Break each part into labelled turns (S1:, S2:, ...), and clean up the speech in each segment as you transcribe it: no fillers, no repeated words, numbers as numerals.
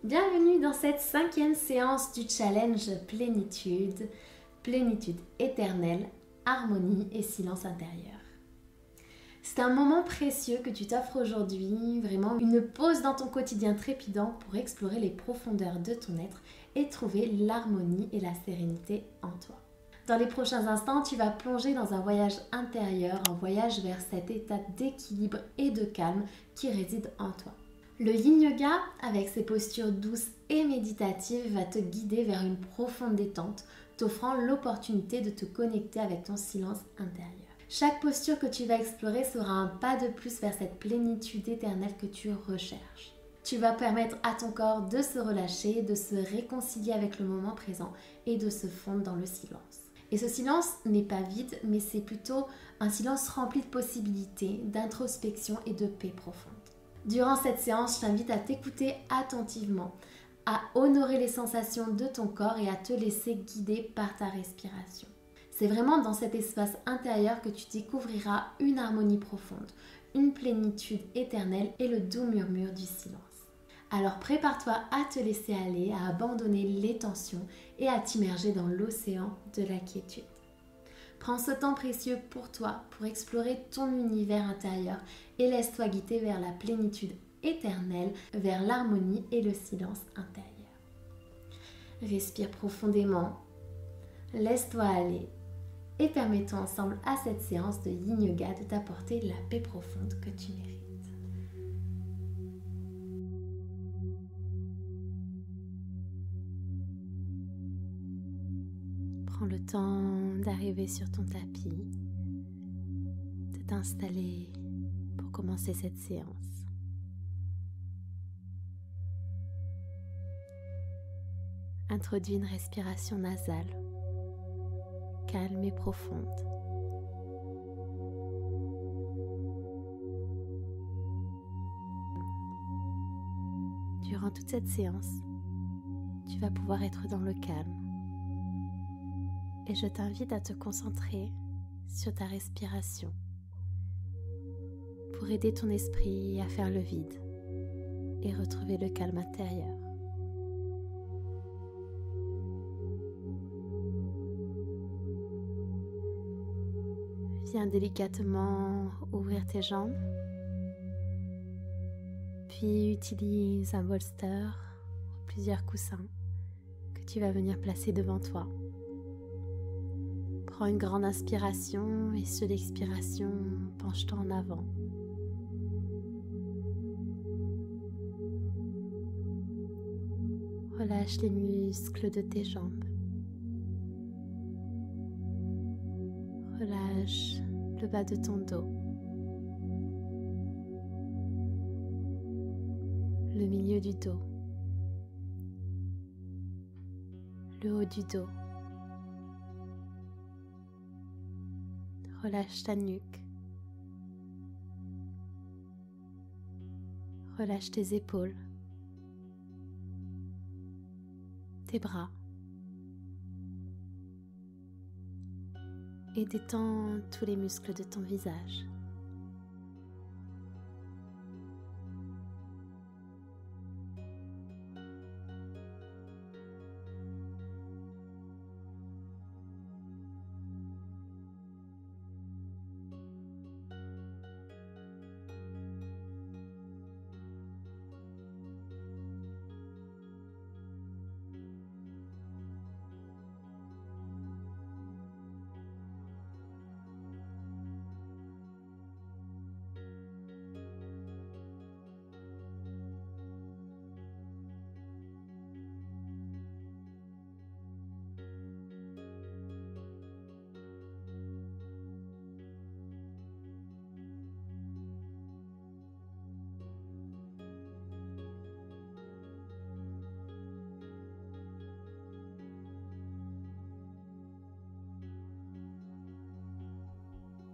S1: Bienvenue dans cette 5e séance du challenge plénitude, plénitude éternelle, harmonie et silence intérieur. C'est un moment précieux que tu t'offres aujourd'hui, vraiment une pause dans ton quotidien trépidant pour explorer les profondeurs de ton être et trouver l'harmonie et la sérénité en toi. Dans les prochains instants, tu vas plonger dans un voyage intérieur, un voyage vers cet état d'équilibre et de calme qui réside en toi. Le Yin Yoga, avec ses postures douces et méditatives, va te guider vers une profonde détente, t'offrant l'opportunité de te connecter avec ton silence intérieur. Chaque posture que tu vas explorer sera un pas de plus vers cette plénitude éternelle que tu recherches. Tu vas permettre à ton corps de se relâcher, de se réconcilier avec le moment présent et de se fondre dans le silence. Et ce silence n'est pas vide, mais c'est plutôt un silence rempli de possibilités, d'introspection et de paix profonde. Durant cette séance, je t'invite à t'écouter attentivement, à honorer les sensations de ton corps et à te laisser guider par ta respiration. C'est vraiment dans cet espace intérieur que tu découvriras une harmonie profonde, une plénitude éternelle et le doux murmure du silence. Alors prépare-toi à te laisser aller, à abandonner les tensions et à t'immerger dans l'océan de la quiétude. Prends ce temps précieux pour toi, pour explorer ton univers intérieur et laisse-toi guider vers la plénitude éternelle, vers l'harmonie et le silence intérieur. Respire profondément, laisse-toi aller et permettons ensemble à cette séance de Yin Yoga de t'apporter la paix profonde que tu mérites. Prends le temps d'arriver sur ton tapis, de t'installer pour commencer cette séance. Introduis une respiration nasale, calme et profonde. Durant toute cette séance, tu vas pouvoir être dans le calme. Et je t'invite à te concentrer sur ta respiration pour aider ton esprit à faire le vide et retrouver le calme intérieur. Viens délicatement ouvrir tes jambes, puis utilise un bolster ou plusieurs coussins que tu vas venir placer devant toi. Prends une grande inspiration et sur l'expiration, penche-toi en avant. Relâche les muscles de tes jambes. Relâche le bas de ton dos. Le milieu du dos. Le haut du dos. Relâche ta nuque. Relâche tes épaules, tes bras. Et détends tous les muscles de ton visage.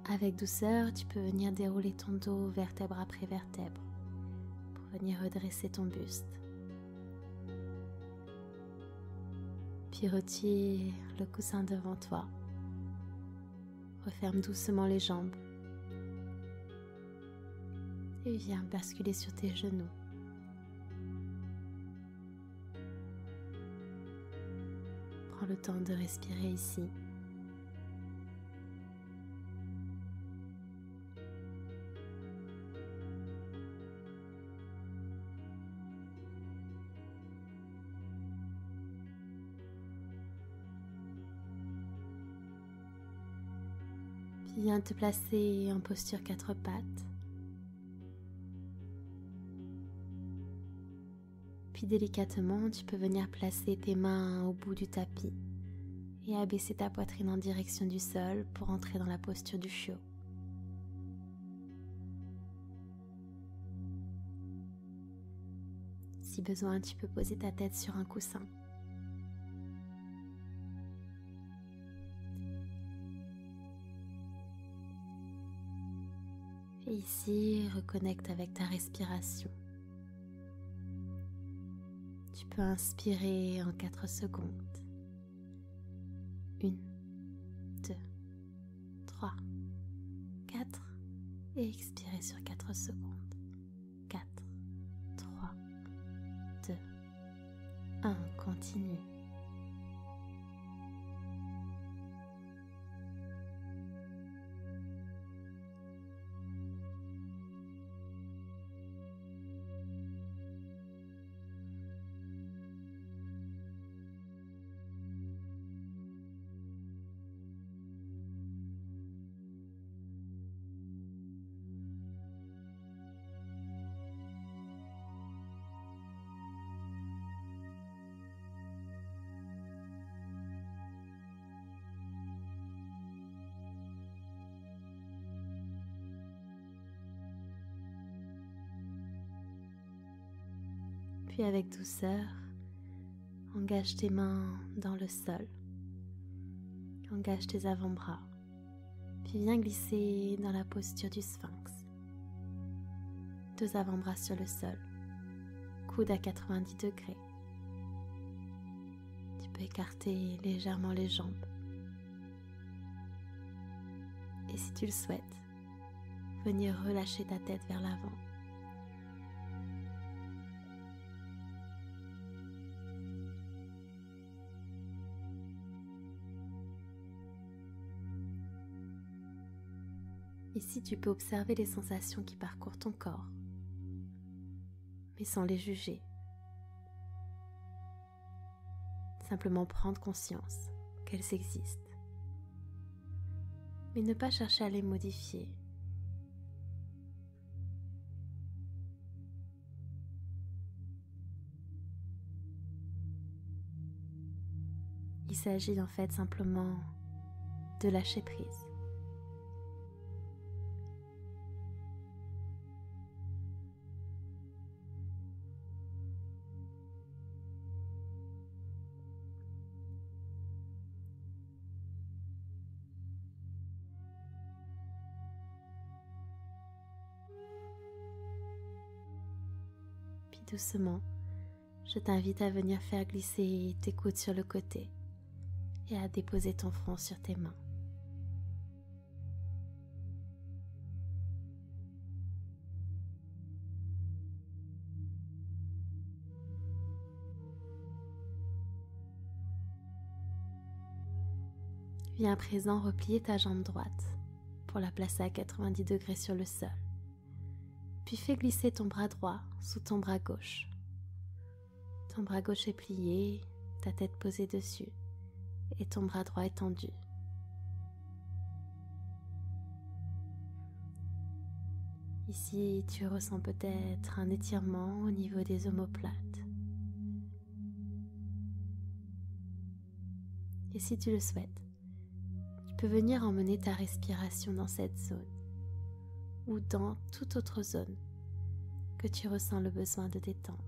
S1: Avec douceur, tu peux venir dérouler ton dos vertèbre après vertèbre pour venir redresser ton buste. Puis retire le coussin devant toi. Referme doucement les jambes et viens basculer sur tes genoux. Prends le temps de respirer ici. Puis viens te placer en posture quatre pattes. Puis délicatement, tu peux venir placer tes mains au bout du tapis et abaisser ta poitrine en direction du sol pour entrer dans la posture du chiot. Si besoin, tu peux poser ta tête sur un coussin. Et ici, reconnecte avec ta respiration. Tu peux inspirer en 4 secondes. 1, 2, 3, 4. Et expirer sur 4 secondes. 4, 3, 2, 1. Continue. Puis avec douceur, engage tes mains dans le sol. Engage tes avant-bras. Puis viens glisser dans la posture du sphinx. 2 avant-bras sur le sol. Coude à 90 degrés. Tu peux écarter légèrement les jambes. Et si tu le souhaites, venir relâcher ta tête vers l'avant. Ici, tu peux observer les sensations qui parcourent ton corps, mais sans les juger. Simplement prendre conscience qu'elles existent, mais ne pas chercher à les modifier. Il s'agit en fait simplement de lâcher prise. Puis doucement, je t'invite à venir faire glisser tes coudes sur le côté et à déposer ton front sur tes mains. Viens à présent replier ta jambe droite pour la placer à 90 degrés sur le sol. Puis fais glisser ton bras droit sous ton bras gauche. Ton bras gauche est plié, ta tête posée dessus et ton bras droit est tendu. Ici, tu ressens peut-être un étirement au niveau des omoplates. Et si tu le souhaites, tu peux venir emmener ta respiration dans cette zone ou dans toute autre zone que tu ressens le besoin de détendre.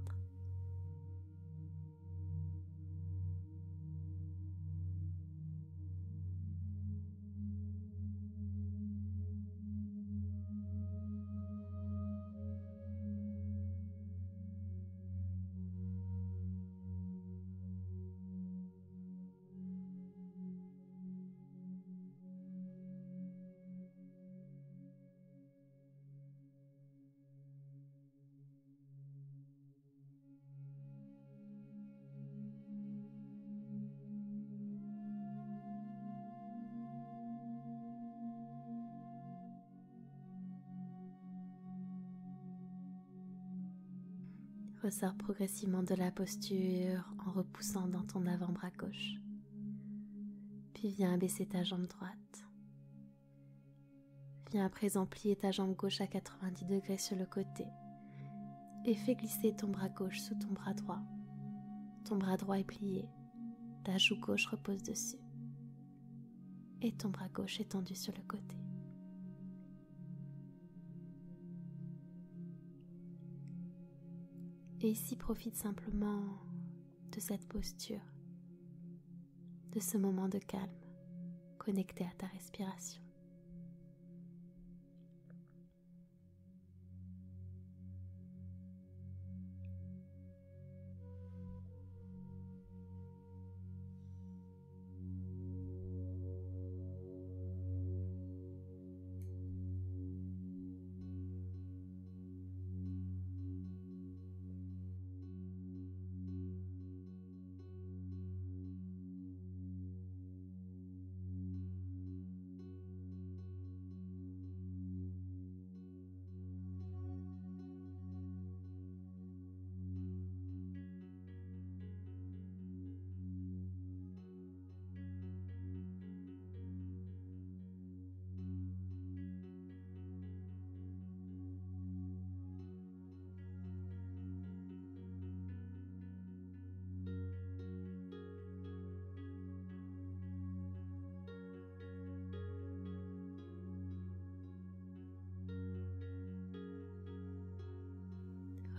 S1: Ressors progressivement de la posture en repoussant dans ton avant-bras gauche. Puis viens abaisser ta jambe droite. Viens à présent plier ta jambe gauche à 90 degrés sur le côté et fais glisser ton bras gauche sous ton bras droit. Ton bras droit est plié, ta joue gauche repose dessus et ton bras gauche est tendu sur le côté. Et ici, profite simplement de cette posture, de ce moment de calme, connecté à ta respiration.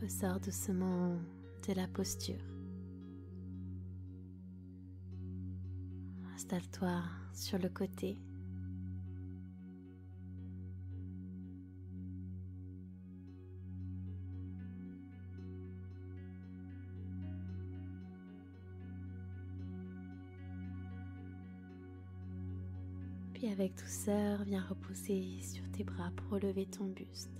S1: Ressors doucement de la posture. Installe-toi sur le côté. Puis avec douceur, viens reposer sur tes bras pour relever ton buste.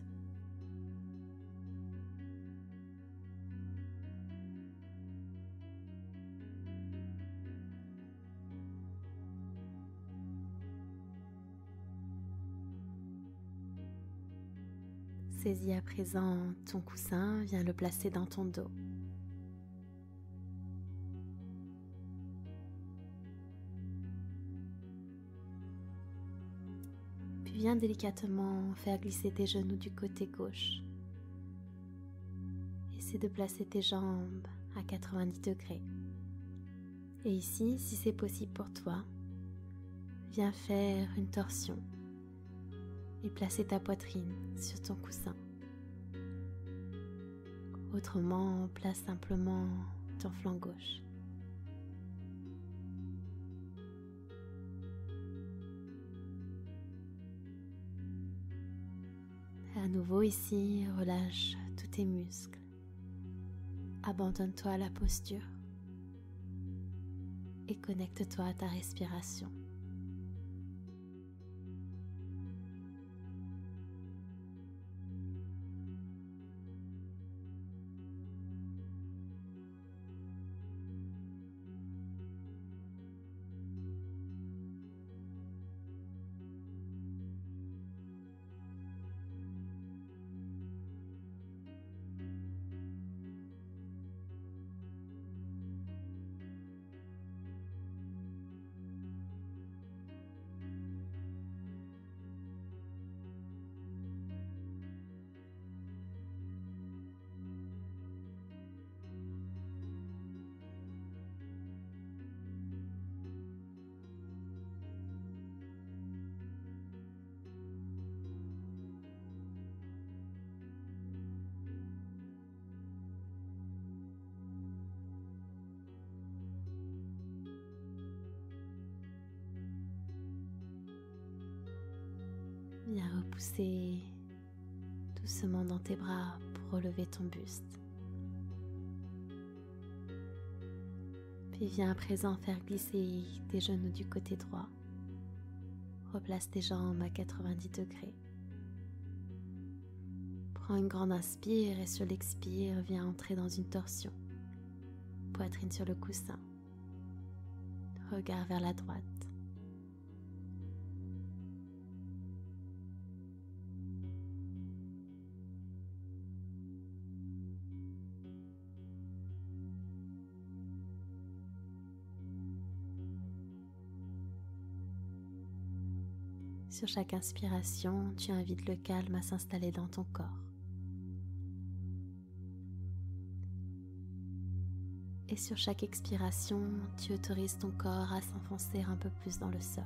S1: Saisis à présent ton coussin, viens le placer dans ton dos. Puis viens délicatement faire glisser tes genoux du côté gauche. Essaie de placer tes jambes à 90 degrés. Et ici, si c'est possible pour toi, viens faire une torsion et placer ta poitrine sur ton coussin. Autrement, place simplement ton flanc gauche. Et à nouveau ici, relâche tous tes muscles. Abandonne-toi à la posture et connecte-toi à ta respiration. Viens repousser doucement dans tes bras pour relever ton buste. Puis viens à présent faire glisser tes genoux du côté droit. Replace tes jambes à 90 degrés. Prends une grande inspire et sur l'expire, viens entrer dans une torsion. Poitrine sur le coussin. Regard vers la droite. Sur chaque inspiration, tu invites le calme à s'installer dans ton corps. Et sur chaque expiration, tu autorises ton corps à s'enfoncer un peu plus dans le sol.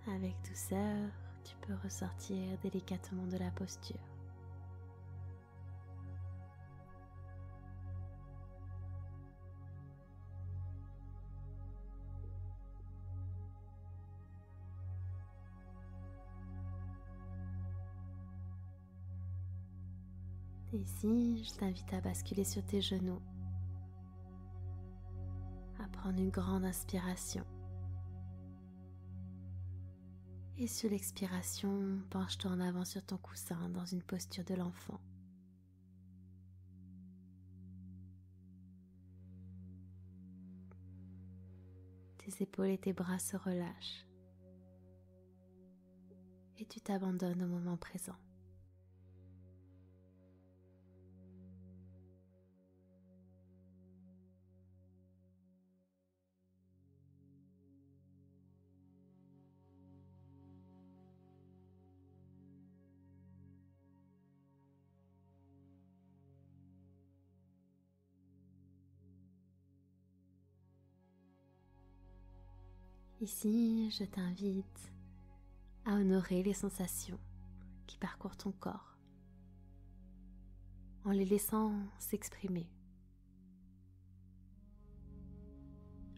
S1: Avec douceur, tu peux ressortir délicatement de la posture. Et ici, je t'invite à basculer sur tes genoux, à prendre une grande inspiration. Et sur l'expiration, penche-toi en avant sur ton coussin dans une posture de l'enfant. Tes épaules et tes bras se relâchent. Et tu t'abandonnes au moment présent. Ici, je t'invite à honorer les sensations qui parcourent ton corps, en les laissant s'exprimer,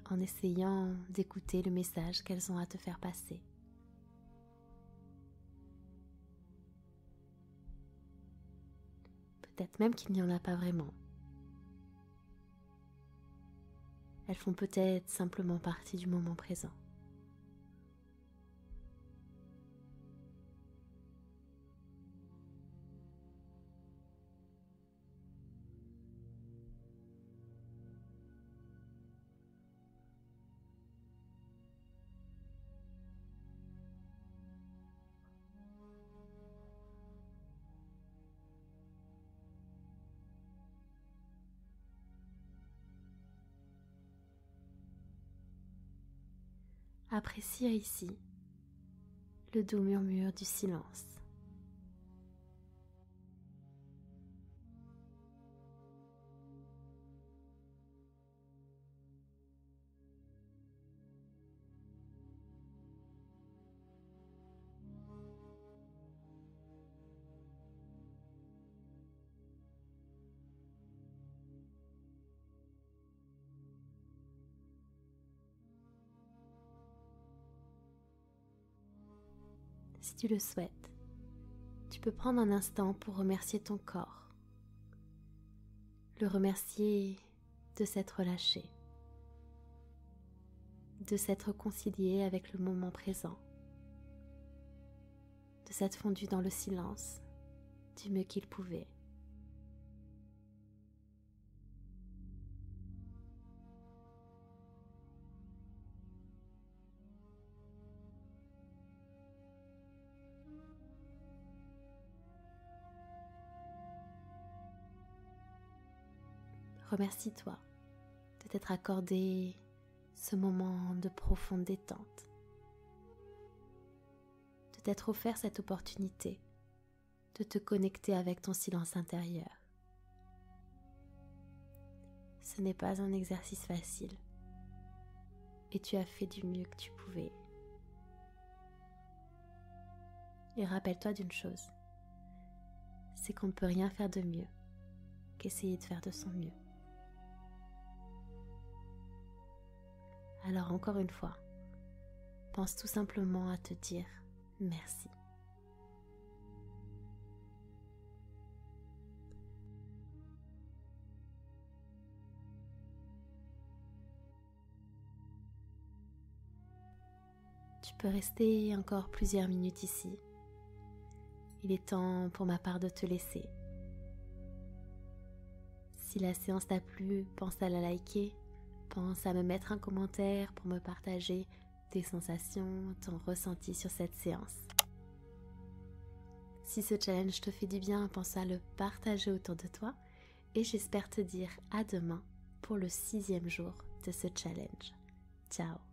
S1: en essayant d'écouter le message qu'elles ont à te faire passer. Peut-être même qu'il n'y en a pas vraiment. Elles font peut-être simplement partie du moment présent. Apprécie ici le doux murmure du silence. Si tu le souhaites, tu peux prendre un instant pour remercier ton corps, le remercier de s'être relâché, de s'être réconcilié avec le moment présent, de s'être fondu dans le silence du mieux qu'il pouvait. Remercie-toi de t'être accordé ce moment de profonde détente, de t'être offert cette opportunité de te connecter avec ton silence intérieur. Ce n'est pas un exercice facile, et tu as fait du mieux que tu pouvais. Et rappelle-toi d'une chose, c'est qu'on ne peut rien faire de mieux qu'essayer de faire de son mieux. Alors encore une fois, pense tout simplement à te dire merci. Tu peux rester encore plusieurs minutes ici. Il est temps pour ma part de te laisser. Si la séance t'a plu, pense à la liker, pense à me mettre un commentaire pour me partager tes sensations, ton ressenti sur cette séance. Si ce challenge te fait du bien, pense à le partager autour de toi et j'espère te dire à demain pour le 6e jour de ce challenge. Ciao!